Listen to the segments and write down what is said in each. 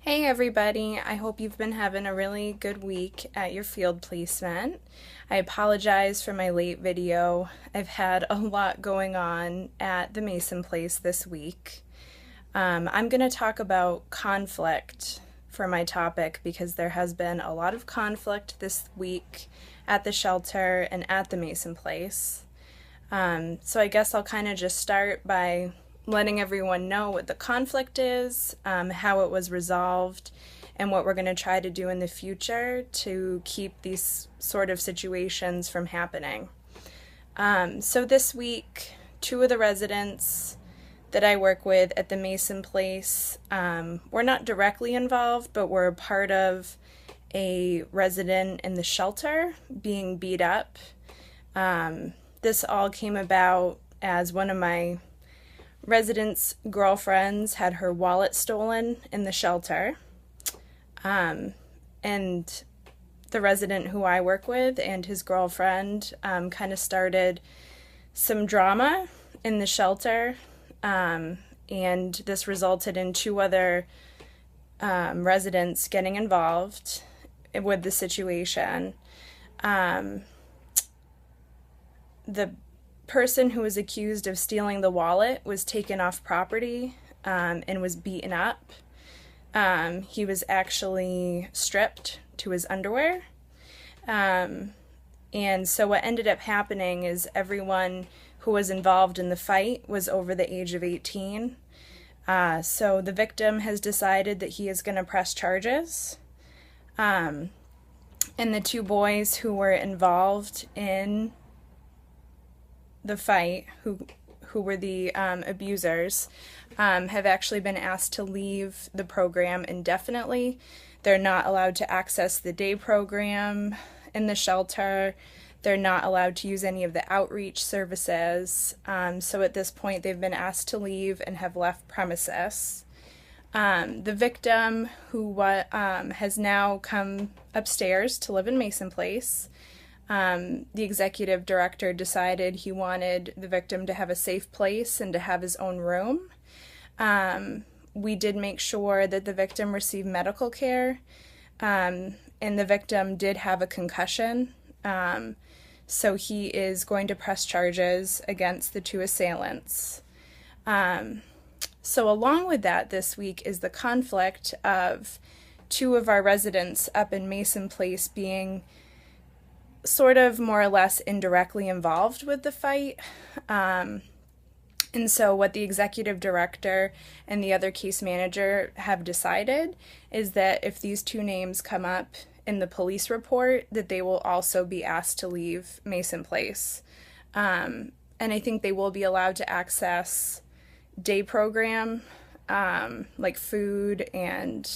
Hey everybody, I hope you've been having a really good week at your field placement. I apologize for my late video. I've had a lot going on at the Mason place this week. I'm going to talk about conflict for my topic because there has been a lot of conflict this week at the shelter and at the Mason place. So I guess I'll kind of just start by letting everyone know what the conflict is, how it was resolved, and what we're going to try to do in the future to keep these sort of situations from happening. So this week, two of the residents that I work with at the Mason place were not directly involved, but were a part of a resident in the shelter being beat up. This all came about as one of my residents' girlfriends had her wallet stolen in the shelter. And the resident who I work with and his girlfriend kind of started some drama in the shelter. And this resulted in two other residents getting involved with the situation. The person who was accused of stealing the wallet was taken off property and was beaten up. He was actually stripped to his underwear. And so what ended up happening is everyone who was involved in the fight was over the age of 18. So the victim has decided that he is going to press charges. And the two boys who were involved in the fight, who were the abusers, have actually been asked to leave the program indefinitely. They're not allowed to access the day program in the shelter. They're not allowed to use any of the outreach services. So at this point, they've been asked to leave and have left premises. The victim, who has now come upstairs to live in Mason Place, the executive director decided he wanted the victim to have a safe place and to have his own room. We did make sure that the victim received medical care, and the victim did have a concussion. So he is going to press charges against the two assailants. So along with that this week is the conflict of two of our residents up in Mason Place being sort of more or less indirectly involved with the fight. And so what the executive director and the other case manager have decided is that if these two names come up in the police report, that they will also be asked to leave Mason Place. And I think they will be allowed to access day program, like food and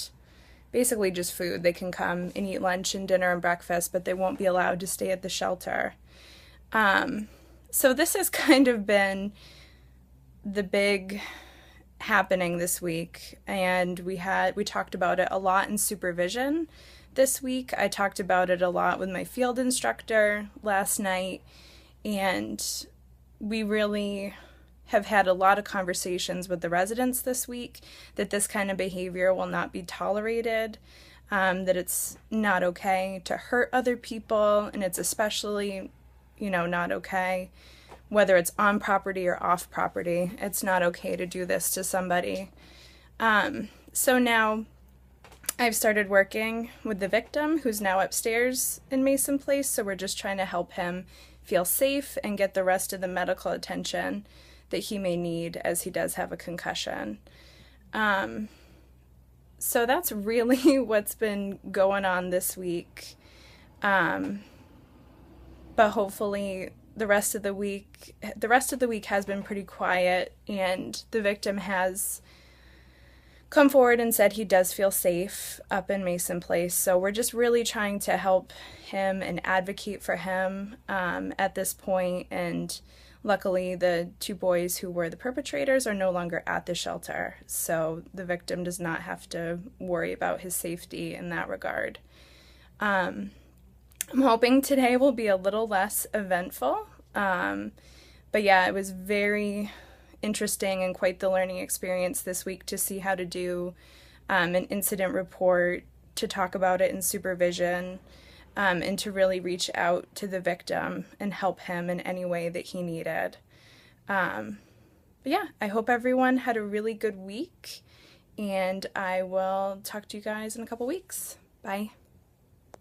basically just food. They can come and eat lunch and dinner and breakfast, but they won't be allowed to stay at the shelter. So this has kind of been the big happening this week, and we talked about it a lot in supervision this week. I talked about it a lot with my field instructor last night, and we really have had a lot of conversations with the residents this week that this kind of behavior will not be tolerated, that it's not okay to hurt other people, and it's especially, not okay whether it's on property or off property. It's not okay to do this to somebody. So now I've started working with the victim, who's now upstairs in Mason Place, so we're just trying to help him feel safe and get the rest of the medical attention that he may need, as he does have a concussion. So that's really what's been going on this week. But hopefully the rest of the week has been pretty quiet, and the victim has come forward and said he does feel safe up in Mason Place. So we're just really trying to help him and advocate for him at this point. And luckily, the two boys who were the perpetrators are no longer at the shelter, so the victim does not have to worry about his safety in that regard. I'm hoping today will be a little less eventful, but yeah, it was very interesting and quite the learning experience this week to see how to do an incident report, to talk about it in supervision, and to really reach out to the victim and help him in any way that he needed. But yeah, I hope everyone had a really good week, and I will talk to you guys in a couple weeks. Bye.